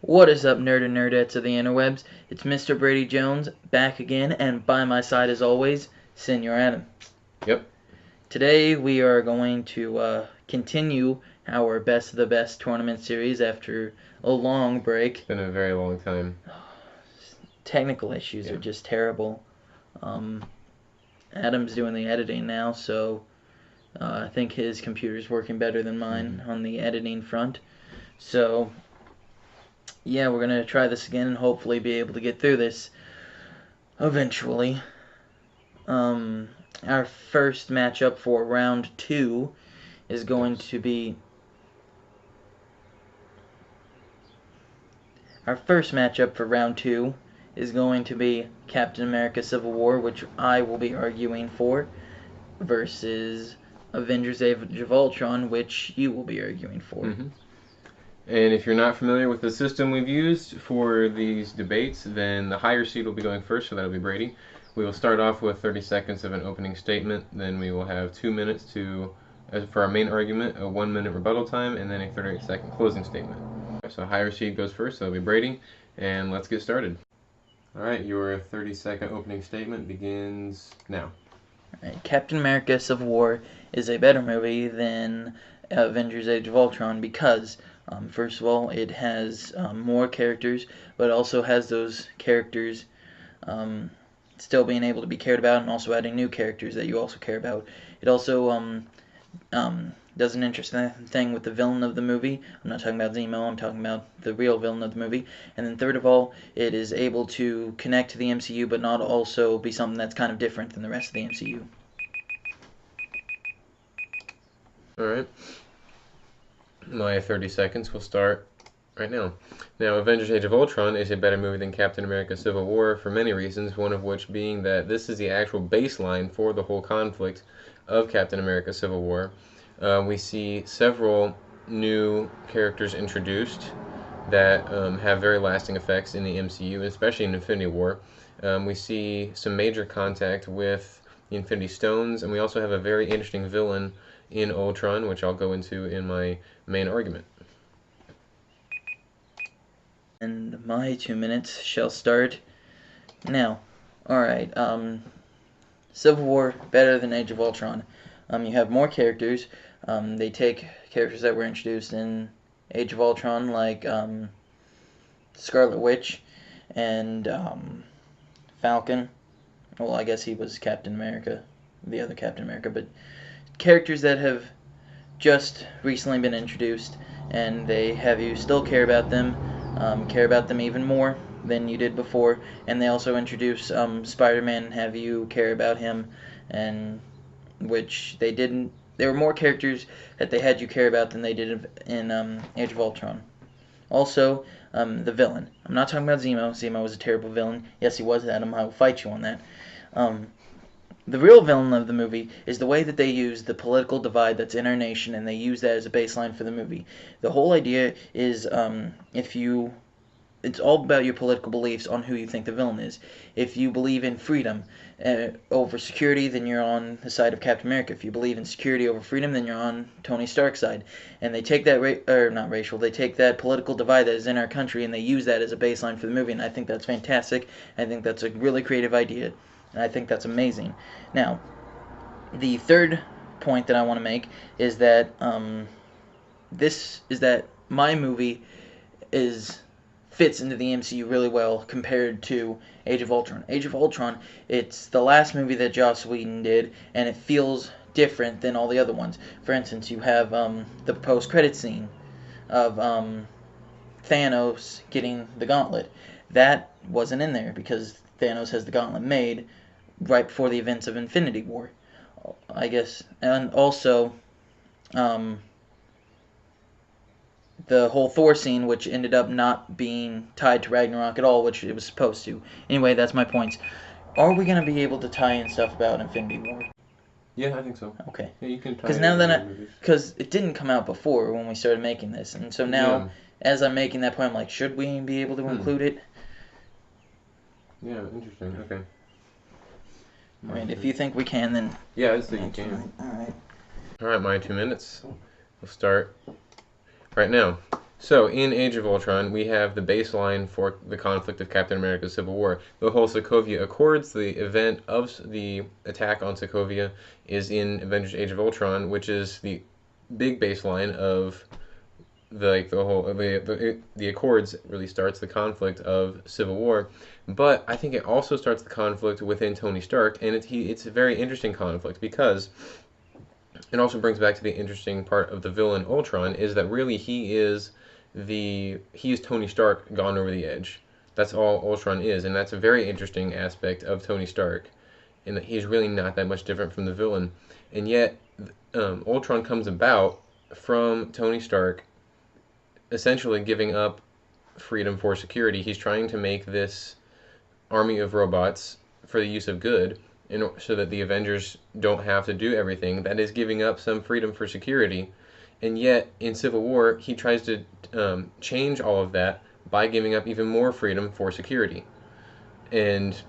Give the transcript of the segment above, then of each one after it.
What is up, nerd and nerdettes of the interwebs? It's Mr. Brady Jones back again, and by my side as always, Senor Adam. Yep. Today we are going to continue our Best of the Best tournament series after a long break. It's been a very long time. Technical issues are just terrible. Adam's doing the editing now, so I think his computer's working better than mine on the editing front. So yeah, we're going to try this again and hopefully be able to get through this eventually. Our first matchup for round 2 is going to be... Our first matchup for round 2 is going to be Captain America Civil War, which I will be arguing for, versus Avengers Age of Ultron, which you will be arguing for. And if you're not familiar with the system we've used for these debates, then the higher seed will be going first, so that'll be Brady. We will start off with 30 seconds of an opening statement, then we will have 2 minutes for our main argument, a 1 minute rebuttal time, and then a 30-second closing statement. So higher seed goes first, so that'll be Brady, and let's get started. Alright, your 30-second opening statement begins now. Alright, Captain America Civil War is a better movie than Avengers Age of Ultron because, first of all, it has more characters, but also has those characters still being able to be cared about and also adding new characters that you also care about. It also does an interesting thing with the villain of the movie. I'm not talking about Zemo, I'm talking about the real villain of the movie. And then third of all, it is able to connect to the MCU but not also be something that's kind of different than the rest of the MCU. Alright. My 30 seconds will start right now. Now, Avengers Age of Ultron is a better movie than Captain America Civil War for many reasons, one of which being that this is the actual baseline for the whole conflict of Captain America Civil War. We see several new characters introduced that have very lasting effects in the MCU, especially in Infinity War. We see some major contact with the Infinity Stones, and we also have a very interesting villain in Ultron, which I'll go into in my main argument. And my 2 minutes shall start now. Alright, Civil War, better than Age of Ultron. You have more characters. They take characters that were introduced in Age of Ultron, like Scarlet Witch and Falcon. Well, I guess he was Captain America, the other Captain America, but characters that have just recently been introduced, and they have you still care about them even more than you did before, and they also introduce Spider-Man and have you care about him, and which they didn't. There were more characters that they had you care about than they did in Age of Ultron. Also, the villain. I'm not talking about Zemo. Zemo was a terrible villain. Yes, he was, Adam. I will fight you on that. The real villain of the movie is the way that they use the political divide that's in our nation, and they use that as a baseline for the movie. The whole idea is it's all about your political beliefs on who you think the villain is. If you believe in freedom over security, then you're on the side of Captain America. If you believe in security over freedom, then you're on Tony Stark's side. And they take that, they take that political divide that is in our country, and they use that as a baseline for the movie, and I think that's fantastic. I think that's a really creative idea, and I think that's amazing. Now, the third point that I want to make is that my movie fits into the MCU really well compared to Age of Ultron. Age of Ultron, it's the last movie that Joss Whedon did, and it feels different than all the other ones. For instance, you have the post-credit scene of Thanos getting the gauntlet. That wasn't in there because Thanos has the gauntlet made right before the events of Infinity War, I guess. And also the whole Thor scene, which ended up not being tied to Ragnarok at all, which it was supposed to. Anyway, that's my points. Are we going to be able to tie in stuff about Infinity War? Yeah, I think so. Okay. Yeah, you can tie Because it now in that movies. because it didn't come out before when we started making this, and so now as I'm making that point, I'm like, should we be able to include it? Yeah, interesting. Okay. Alright, if you think we can, then yeah, I think you can. Alright. Alright, my 2 minutes. We'll start right now. So, in Age of Ultron, we have the baseline for the conflict of Captain America's Civil War. The whole Sokovia Accords, the event of the attack on Sokovia, is in Avengers Age of Ultron, which is the big baseline of the Accords really starts the conflict of Civil War, but I think it also starts the conflict within Tony Stark, and it's a very interesting conflict because it also brings back to the interesting part of the villain Ultron is that really he is Tony Stark gone over the edge. That's all Ultron is, and that's a very interesting aspect of Tony Stark, in that he's really not that much different from the villain, and yet Ultron comes about from Tony Stark essentially giving up freedom for security. He's trying to make this army of robots for the use of good, so that the Avengers don't have to do everything. That is giving up some freedom for security. And yet, in Civil War, he tries to change all of that by giving up even more freedom for security. And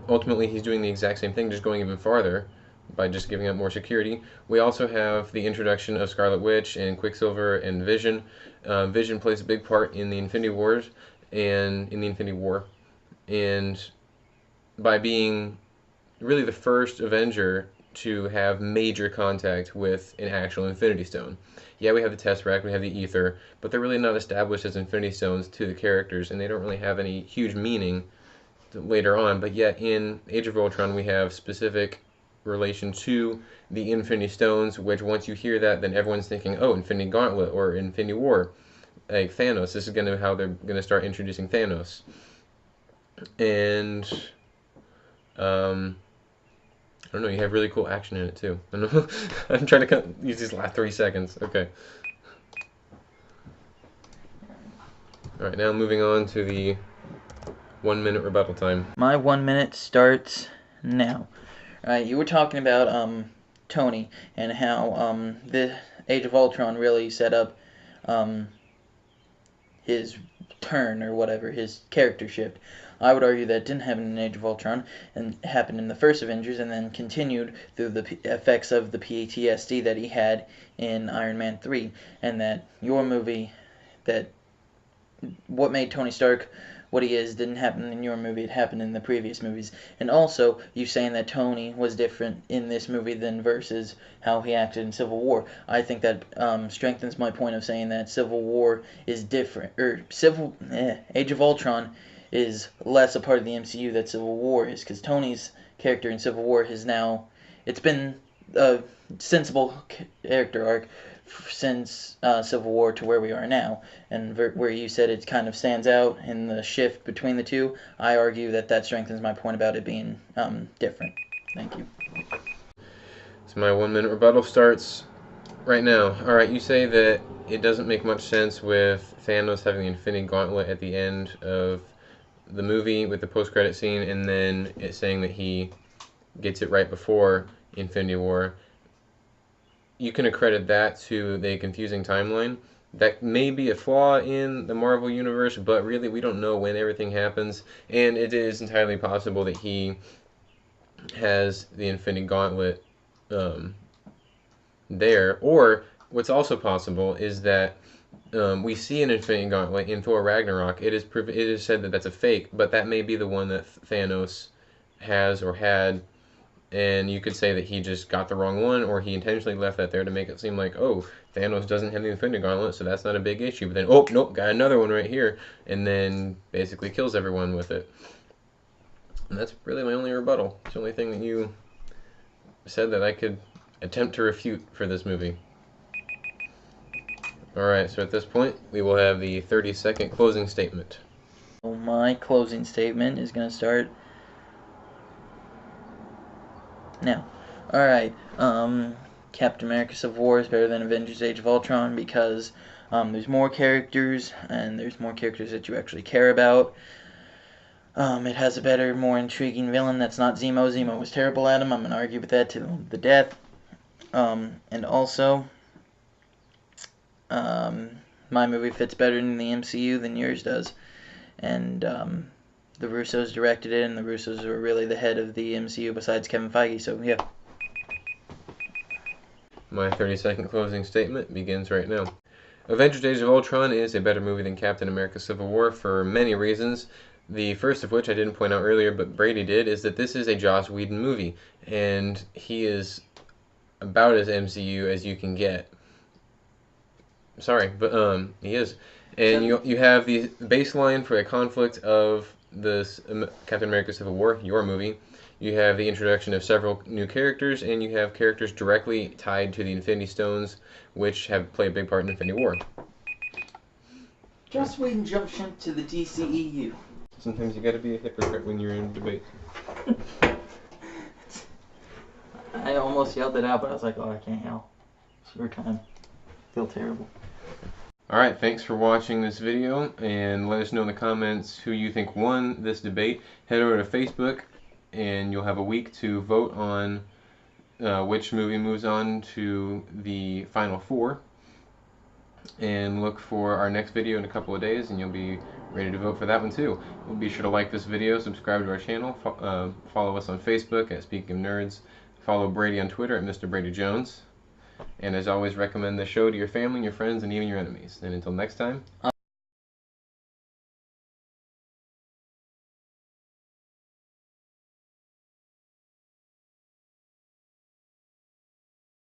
ultimately, he's doing the exact same thing, just going even farther by just giving up more security. We also have the introduction of Scarlet Witch and Quicksilver and Vision. Vision plays a big part in the Infinity Wars and in the Infinity War. And by being really the first Avenger to have major contact with an actual Infinity Stone. Yeah, we have the Tesseract, we have the Ether, but they're really not established as Infinity Stones to the characters, and they don't really have any huge meaning later on. But yet in Age of Ultron, we have specific relation to the Infinity Stones, which once you hear that, then everyone's thinking, oh, Infinity Gauntlet or Infinity War, like Thanos. This is going to how they're going to start introducing Thanos. And I don't know, you have really cool action in it too. I don't know. I'm trying to use these last 3 seconds. Okay. Alright, now moving on to the 1 minute rebuttal time. My 1 minute starts now. Alright, you were talking about Tony and how the Age of Ultron really set up his turn or whatever, his character shift. I would argue that didn't happen in Age of Ultron and happened in the first Avengers and then continued through the effects of the PTSD that he had in Iron Man 3, and that your movie, that what made Tony Stark what he is didn't happen in your movie, it happened in the previous movies. And also, you saying that Tony was different in this movie than versus how he acted in Civil War. I think that strengthens my point of saying that Civil War is different, or Age of Ultron is less a part of the MCU that Civil War is, because Tony's character in Civil War has now, it's been a sensible character arc since Civil War to where we are now, and where you said it kind of stands out in the shift between the two, I argue that that strengthens my point about it being different. Thank you. So my 1 minute rebuttal starts right now. Alright, you say that it doesn't make much sense with Thanos having the Infinity Gauntlet at the end of the movie with the post-credit scene, and then it saying that he gets it right before Infinity War. You can accredit that to the confusing timeline. That may be a flaw in the Marvel Universe, but really we don't know when everything happens, and it is entirely possible that he has the Infinity Gauntlet there. Or what's also possible is that we see an Infinity Gauntlet in Thor Ragnarok. It is said that that's a fake, but that may be the one that Thanos has or had, and you could say that he just got the wrong one, or he intentionally left that there to make it seem like, oh, Thanos doesn't have the Infinity Gauntlet, so that's not a big issue. But then, oh, nope, got another one right here, and then basically kills everyone with it. And that's really my only rebuttal. It's the only thing that you said that I could attempt to refute for this movie. Alright, so at this point, we will have the 30-second closing statement. So my closing statement is going to start now. Alright, Captain America Civil War is better than Avengers Age of Ultron because there's more characters, and there's more characters that you actually care about. It has a better, more intriguing villain that's not Zemo. Zemo was terrible at him. I'm going to argue with that to the death. And also, my movie fits better in the MCU than yours does. And the Russos directed it, and the Russos are really the head of the MCU besides Kevin Feige, so yeah. My 30-second closing statement begins right now. Avengers Age of Ultron is a better movie than Captain America Civil War for many reasons. The first of which I didn't point out earlier, but Brady did, is that this is a Joss Whedon movie, and he is about as MCU as you can get. Sorry, but he is. And you have the baseline for a conflict of this Captain America Civil War, your movie. You have the introduction of several new characters, and you have characters directly tied to the Infinity Stones, which have played a big part in Infinity War. Joss Whedon jumped ship to the DCEU. Sometimes you gotta be a hypocrite when you're in debate. I almost yelled it out, but I was like, oh, I can't yell. It's your time. I feel terrible. Alright, thanks for watching this video, and let us know in the comments who you think won this debate. Head over to Facebook, and you'll have a week to vote on which movie moves on to the final four. And look for our next video in a couple of days, and you'll be ready to vote for that one too. We'll be sure to like this video, subscribe to our channel, follow us on Facebook at Speaking of Nerds, follow Brady on Twitter at Mr. Brady Jones. And as always, recommend the show to your family, your friends, and even your enemies. And until next time.